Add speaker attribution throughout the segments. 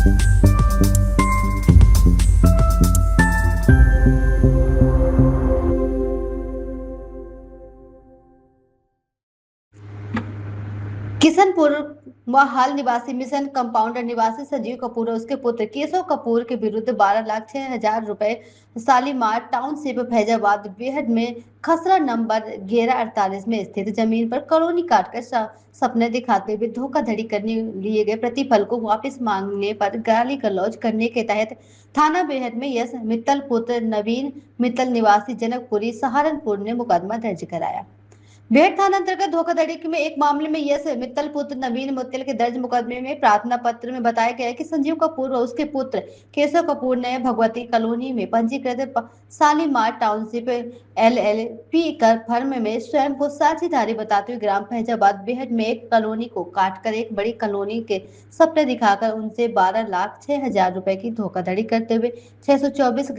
Speaker 1: किशनपुर व हाल निवासी mission compounder निवासी संजीव कपूर और उसके पुत्र केशव कपूर के विरुद्ध 12,06,000 रुपए शालीमार टाउनशिप फैजाबाद बेहद में खसरा नंबर 1148 में स्थित जमीन पर कॉलोनी काटकर सपने दिखाते हुए धोखाधड़ी करने लिए गए प्रतिफल को वापस मांगने पर गाली गलौज करने के तहत थाना बेहद में यश मित्तल पुत्र नवीन मित्तल निवासी जनकपुरी सहारनपुर ने मुकदमा दर्ज कराया। बेहद थाना अंतर्गत धोखाधड़ी में एक मामले में यश मित्तल पुत्र नवीन मित्तल के दर्ज मुकदमे में प्रार्थना पत्र में बताया गया है कि संजीव कपूर और उसके पुत्र केशव कपूर ने भगवती कॉलोनी में पंजीकृत शालीमार टाउनशिप LLP कर फर्म में स्वयं को साझेदारी बताते हुए ग्राम फैजाबाद बेहद में एक कॉलोनी को काटकर एक बड़ी कॉलोनी के सपने दिखाकर उनसे 12,06,000 रुपए की धोखाधड़ी करते हुए 624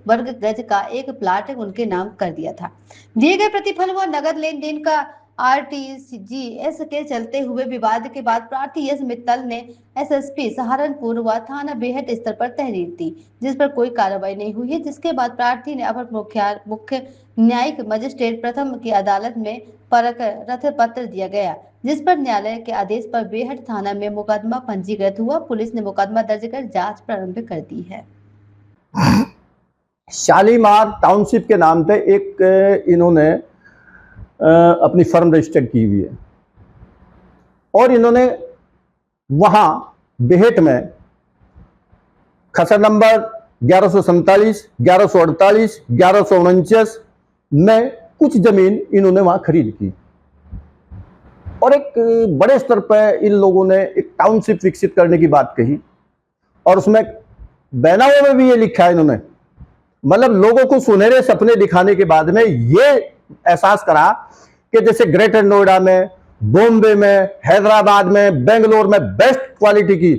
Speaker 1: वर्ग गज का एक प्लाट उनके नाम कर दिया था। दिए गए प्रतिफल व नगद लेनदेन का RTGS के चलते हुए विवाद के बाद प्रार्थी यश मित्तल ने SSP सहारनपुर व थाना बेहद स्तर पर तहरीर दी, जिस पर कोई कार्रवाई नहीं हुई है, जिसके बाद प्रार्थी ने अपर मुख्य न्यायिक मजिस्ट्रेट प्रथम की अदालत में परख पत्र दिया गया, जिस पर न्यायालय के आदेश पर बेहद थाना में मुकदमा पंजीकृत हुआ। पुलिस ने मुकदमा दर्ज कर जांच प्रारंभ कर दी है।
Speaker 2: शालीमार टाउनशिप के नाम पे एक इन्होंने अपनी फर्म रजिस्टर की हुई है और इन्होंने वहां बेहट में खसरा नंबर 1147, 1148, 1149 में कुछ जमीन इन्होंने वहां खरीद की और एक बड़े स्तर पर इन लोगों ने एक टाउनशिप विकसित करने की बात कही और उसमें बैनारों में भी ये लिखा है इन्होंने, मतलब लोगों को सुनहरे सपने दिखाने के बाद में ये एहसास करा कि जैसे ग्रेटर नोएडा में, बॉम्बे में, हैदराबाद में, बेंगलोर में बेस्ट क्वालिटी की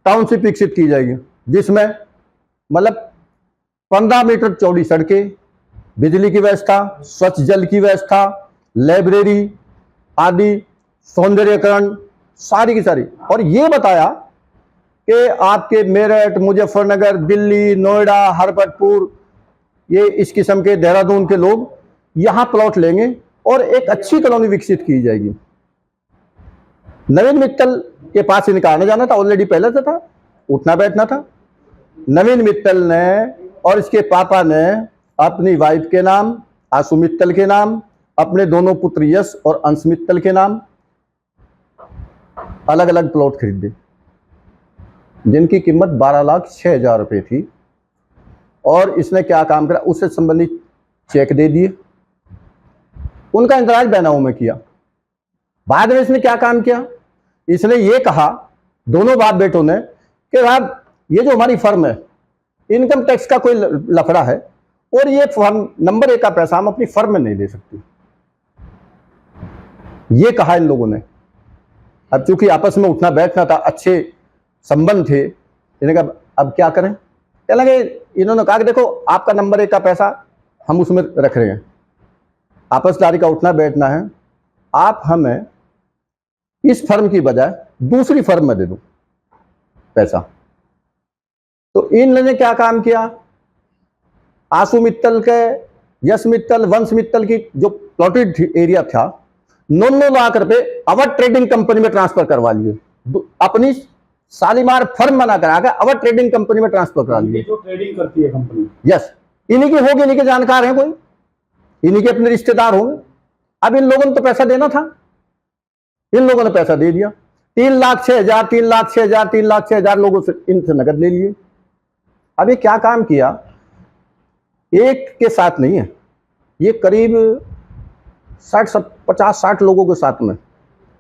Speaker 2: टाउनशिप विकसित की जाएगी, जिसमें मतलब 15 मीटर चौड़ी सड़कें, बिजली की व्यवस्था, स्वच्छ जल की व्यवस्था, लाइब्रेरी आदि, सौंदर्यकरण सारी की सारी। और ये बताया कि आपके मेरठ, मुजफ्फरनगर, दिल्ली, नोएडा, हरपतपुर, ये इस किस्म के देहरादून के लोग यहां प्लॉट लेंगे और एक अच्छी कॉलोनी विकसित की जाएगी। नवीन मित्तल के पास इनका आना जाना था, ऑलरेडी पहले से था, उठना बैठना था। नवीन मित्तल ने और इसके पापा ने अपनी वाइफ के नाम, आशु मित्तल के नाम, अपने दोनों पुत्र यश और अंश मित्तल के नाम अलग अलग प्लॉट खरीदे, जिनकी कीमत 12,06,000 रुपये थी। और इसने क्या काम करा, उससे संबंधित चेक दे दिए, उनका इंतजाज बैनामों में किया। बाद में इसने क्या काम किया, इसने ये कहा दोनों बाप बेटों ने कि साहब ये जो हमारी फर्म है, इनकम टैक्स का कोई लफड़ा है और ये फर्म नंबर 1 का पैसा हम अपनी फर्म में नहीं दे सकते, ये कहा इन लोगों ने। अब चूंकि आपस में उठना बैठना था, अच्छे संबंध थे, इन्हें कहा अब क्या करें। क्या लगे, इन्होंने कहा कि देखो आपका नंबर 1 का पैसा हम उसमें रख रहे हैं, आपसदारी का उठना बैठना है, आप हमें इस फर्म की बजाय दूसरी फर्म में दे दो पैसा। तो इन्होंने क्या काम किया, आशु मित्तल के, यश मित्तल, वंश मित्तल की जो प्लॉटेड एरिया था 9 लाख रुपए अवध ट्रेडिंग कंपनी में ट्रांसफर करवा लिए, अपनी शालीमार फर्म बना कर आकर अवध ट्रेडिंग कंपनी में ट्रांसफर करा लिए।
Speaker 3: जो ट्रेडिंग करती है कंपनी,
Speaker 2: यस, इन्हीं की होगी, इन्हीं के जानकार हैं, कोई इन्हीं के अपने रिश्तेदार होंगे। अब इन लोगों ने तो पैसा देना था, इन लोगों ने पैसा दे दिया, 3,06,000, 3,06,000, 3,06,000 लोगों से इनसे नगद ले लिए। अब ये क्या काम किया, एक के साथ नहीं है, ये करीब 50-60 लोगों के साथ में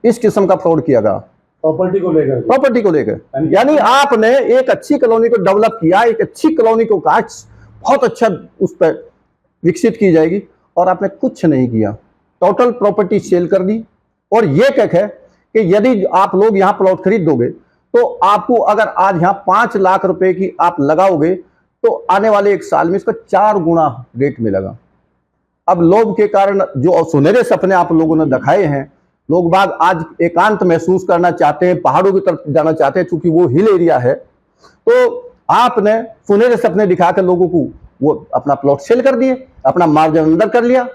Speaker 2: इस किस्म का फ्रॉड किया गया प्रॉपर्टी को लेकर। यानी आपने एक अच्छी कॉलोनी को डेवलप किया, एक अच्छी कॉलोनी को काट बहुत अच्छा उस पर विकसित की जाएगी, और आपने कुछ नहीं किया, टोटल प्रॉपर्टी सेल कर दी। और ये कह है कि यदि आप लोग यहाँ प्लॉट खरीद दोगे तो आपको अगर आज यहाँ 5 लाख रुपए की आप लगाओगे तो आने वाले 1 साल में इसका 4 गुना रेट मिलेगा। अब लोभ के कारण जो सुनहरे सपने आप लोगों ने दिखाए हैं लोग बाग आज एकांत महसूस करना चाहते हैं, पहाड़ों की तरफ जाना चाहते हैं, चूंकि वो हिल एरिया है। तो आपने सुनहरे सपने दिखाकर लोगों को वो अपना प्लॉट सेल कर दिए, अपना मार्जिन अंदर कर लिया,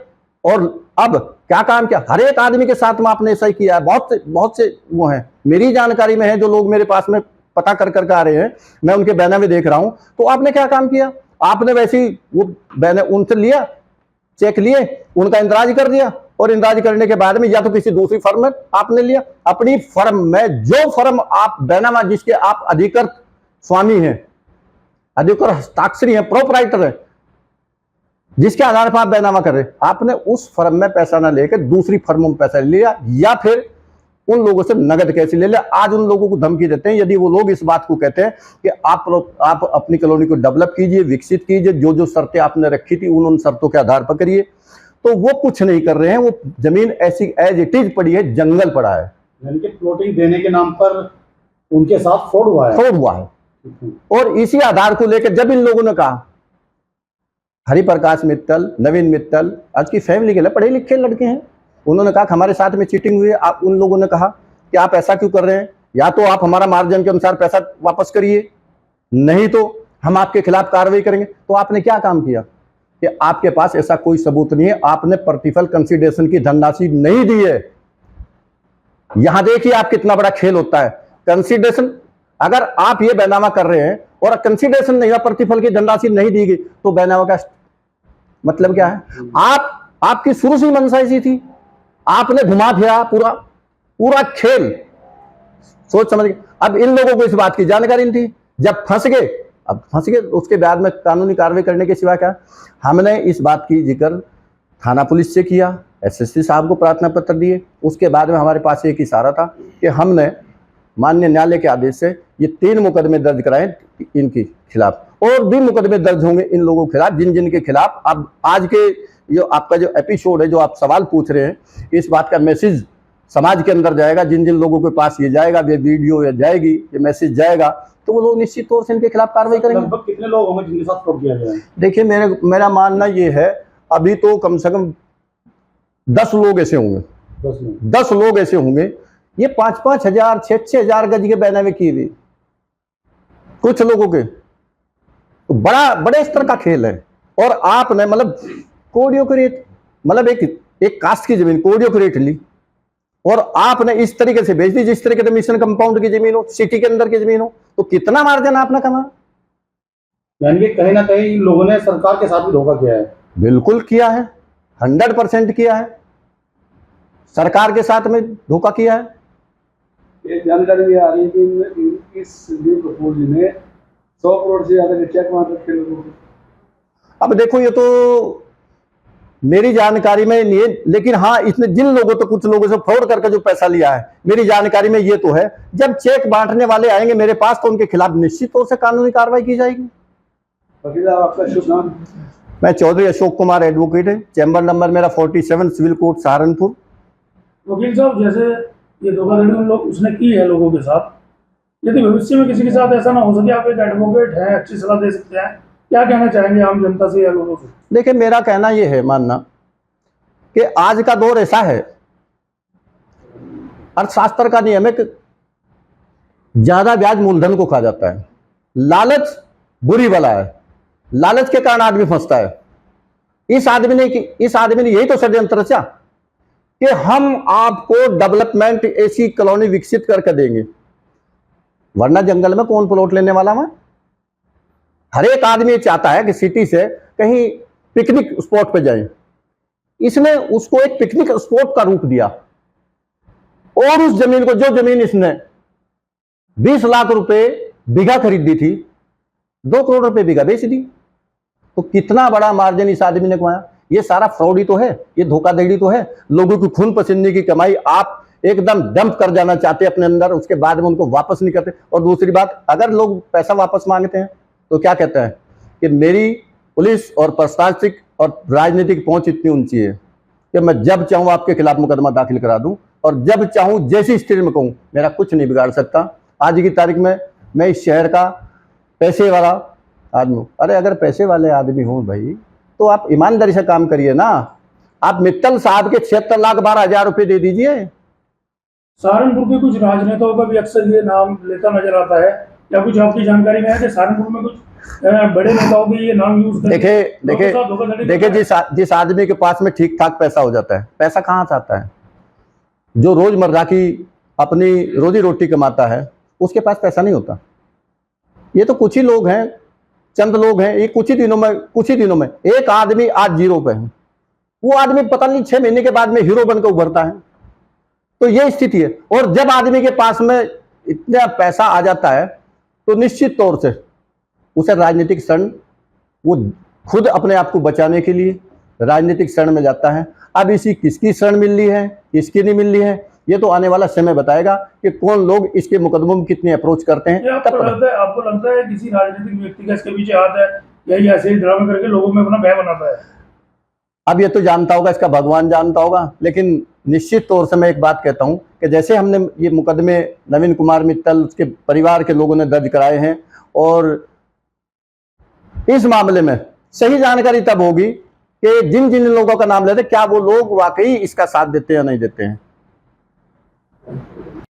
Speaker 2: और अब क्या काम किया, हर एक आदमी के साथ में आपने ऐसा ही किया है। बहुत से वो हैं, मेरी जानकारी में है, जो लोग मेरे पास में पता कर कर आ रहे हैं, मैं उनके बैनर में देख रहा हूं। तो आपने क्या काम किया, आपने वैसे ही वो बैनर उनसे लिया, चेक लिए, उनका इंतराज कर दिया, और इंतराज करने के बाद में या तो किसी दूसरी फर्म में आपने लिया, अपनी फर्म में जो फर्म आप बैनामा जिसके आप अधिकृत स्वामी हैं, अधिकृत हस्ताक्षरी हैं, प्रोपराइटर है, जिसके आधार पर आप बैनामा कर रहे, आपने उस फर्म में पैसा ना लेकर दूसरी फर्मों में पैसा ले लिया, या फिर उन लोगों से नगद कैसे ले लिया। आज उन लोगों को धमकी देते हैं, यदि वो लोग इस बात को कहते हैं कि आप अपनी कॉलोनी को डेवलप कीजिए, विकसित कीजिए, जो जो शर्तें आपने रखी थी उन शर्तों के आधार पर करिए, तो वो कुछ नहीं कर रहे हैं। वो जमीन ऐसी एज इट इज पड़ी है, जंगल पड़ा है।
Speaker 3: यानी कि प्लॉटिंग देने के नाम पर उनके साथ फ्रॉड हुआ है।
Speaker 2: और इसी आधार को लेकर जब इन लोगों ने कहा, हरिप्रकाश मित्तल, नवीन मित्तल आज की फैमिली के लिए पढ़े लिखे लड़के हैं, उन्होंने कहा कि हमारे साथ में चीटिंग हुई है। आप उन लोगों ने कहा कि आप ऐसा क्यों कर रहे हैं, या तो आप हमारा मार्जिन के अनुसार पैसा वापस करिए, नहीं तो हम आपके खिलाफ कार्रवाई करेंगे। तो आपने क्या काम किया कि आपके पास ऐसा कोई सबूत नहीं है, आपने प्रतिफल कंसिडरेशन की धनराशि नहीं दी है। यहां देखिए आप कितना बड़ा खेल होता है। कंसिडरेशन, अगर आप ये बैनामा कर रहे हैं और कंसिडरेशन नहीं हुआ, प्रतिफल की धनराशि नहीं दी गई, तो बैनामा का मतलब क्या है? आपकी शुरू से ही मंशा ऐसी थी, आपने घुमा फिरा पूरा खेल सोच समझ के। अब इन लोगों को इस बात की जानकारी नहीं थी, जब फंस गए, उसके बाद में कानूनी कार्रवाई करने के सिवा क्या? हमने इस बात की जिक्र थाना पुलिस से किया, एसएसपी साहब को प्रार्थना पत्र दिए। उसके बाद में हमारे पास एक इशारा था कि हमने माननीय न्यायालय के आदेश से ये 3 मुकदमे दर्ज कराए इनके खिलाफ, और भी मुकदमे दर्ज होंगे इन लोगों के खिलाफ, जिन के खिलाफ अब आज के जो आपका जो एपिसोड है, जो आप सवाल पूछ रहे हैं, इस बात का मैसेज समाज के अंदर जाएगा। जिन लोगों के पास ये जाएगा, ये वीडियो या जाएगी, ये मैसेज जाएगा, तो वो लोग निश्चित तौर से इनके खिलाफ कार्रवाई करेंगे।
Speaker 3: लगभग कितने लोग होंगे जिनके साथ फ्रॉड किया गया है?
Speaker 2: देखिए मेरा मानना ये है, अभी तो कम से कम 10 लोग ऐसे होंगे, 10 लोग ऐसे होंगे। ये 5-5 हजार 6-6 हजार गज के बैनामे किए हुए कुछ लोगों के, तो बड़े स्तर का खेल है। और आपने मतलब कोडियों के रेट, मतलब एक कास्ट की जमीन कोडियों के रेट ली, और आपने इस तरीके से बेच दी जिस तरीके से मिशन कंपाउंड की जमीन हो, सिटी के अंदर की जमीन हो, तो कितना मार्जिन आपने कमा?
Speaker 3: यानी कि कहीं ना कहीं इन लोगों ने सरकार के साथ भी धोखा किया है।
Speaker 2: बिल्कुल किया है, 100% किया है, सरकार के साथ में धोखा किया है।
Speaker 3: एक जानकारी ये आ रही है कि इस संजीव कपूर जी ने 100 करोड़ से ज्यादा के चेक मार रखे लोगों को।
Speaker 2: अब देखो ये तो मेरी जानकारी में नहीं है, लेकिन हाँ इसने जिन लोगों तो कुछ लोगों से फ्रॉड करके जो पैसा लिया है, मेरी जानकारी में ये तो है, जब चेक बांटने वाले आएंगे मेरे पास तो उनके खिलाफ निश्चित तौर से कानूनी कार्रवाई की जाएगी।
Speaker 3: वकील साहब आपका शुभ नाम?
Speaker 2: मैं चौधरी अशोक कुमार एडवोकेट है, चैम्बर नंबर मेरा 47 सिविल कोर्ट सहारनपुर।
Speaker 4: वकील साहब, जैसे ये धोखाधड़ी उन लोग उसने की है लोगों के साथ, यदि भविष्य में किसी के साथ ऐसा ना हो सके, आप एक एडवोकेट हैं, अच्छी सलाह दे सकते हैं, क्या कहना चाहेंगे आम जनता से या लोगों से?
Speaker 2: देखिए मेरा कहना यह है, मानना कि आज का दौर ऐसा है, अर्थशास्त्र का नियम है कि ज्यादा ब्याज मूलधन को खा जाता है, लालच बुरी बला है, लालच के कारण आदमी फंसता है। इस आदमी ने यही तो षड्यंत्र रचा कि हम आपको डेवलपमेंट ऐसी कॉलोनी विकसित करके देंगे, वरना जंगल में कौन प्लॉट लेने वाला है? हर एक आदमी चाहता है कि सिटी से कहीं पिकनिक स्पॉट पे जाए। इसने उसको एक पिकनिक स्पॉट का रूप दिया, और उस जमीन को, जो जमीन इसने 20 लाख रुपए बीघा खरीदी थी, 2 करोड़ रुपए बीघा बेच दी। तो कितना बड़ा मार्जिन इस आदमी ने कमाया। ये सारा फ्रॉड ही तो है, ये धोखाधड़ी तो है, लोगों की खून पसीने की कमाई आप एकदम डंप कर जाना चाहते हैं अपने अंदर, उसके बाद में उनको वापस नहीं करते। और दूसरी बात, अगर लोग पैसा वापस मांगते हैं तो क्या कहते हैं कि मेरी पुलिस और प्रशासनिक और राजनीतिक पहुंच इतनी ऊंची है कि मैं जब चाहूं आपके खिलाफ मुकदमा दाखिल करा दूं, और जब चाहूं जैसी स्थिति में कहूं, मेरा कुछ नहीं बिगाड़ सकता। आज की तारीख में मैं इस शहर का पैसे वाला आदमी हूं। अरे अगर पैसे वाले आदमी हो भाई, तो आप ईमानदारी से काम करिए ना। आप मित्तल साहब के 76 लाख 12 हजार रुपये दे दीजिए,
Speaker 4: सहारनपुर के कुछ राजनेताओं का भी अक्सर ये नाम लेता नजर आता है, या कुछ आपकी जानकारी में है कि सहारनपुर में कुछ बड़े नेताओं के ये नाम यूज
Speaker 2: देखिए जिस आदमी के पास में ठीक ठाक पैसा हो जाता है, पैसा कहाँ से आता है? जो रोजमर्रा की अपनी रोजी रोटी कमाता है उसके पास पैसा नहीं होता। ये तो कुछ ही लोग हैं, चंद लोग हैं, ये कुछ ही दिनों में एक आदमी आज जीरो पे है, वो आदमी पता नहीं 6 महीने के बाद में हीरो बनकर उभरता है। तो ये स्थिति है। और जब आदमी के पास में इतना पैसा आ जाता है तो निश्चित तौर से उसे राजनीतिक शरण, वो खुद अपने आप को बचाने के लिए राजनीतिक शरण में जाता है। अब इसी किसकी शरण मिल रही है, किसकी नहीं मिल रही है, ये तो आने वाला समय बताएगा कि कौन लोग इसके मुकदमों में कितने अप्रोच करते हैं।
Speaker 4: आपको लगता है किसी राजनीतिक व्यक्ति का इसके पीछे हाथ है, या ऐसे ही ड्रामे करके लोगों में अपना भय बनाता है?
Speaker 2: अब ये तो जानता होगा, इसका भगवान जानता होगा। लेकिन निश्चित तौर से मैं एक बात कहता हूं कि जैसे हमने ये मुकदमे नवीन कुमार मित्तल, उसके परिवार के लोगों ने दर्ज कराए हैं, और इस मामले में सही जानकारी तब होगी कि जिन जिन लोगों का नाम लेते क्या वो लोग वाकई इसका साथ देते हैं या नहीं देते हैं।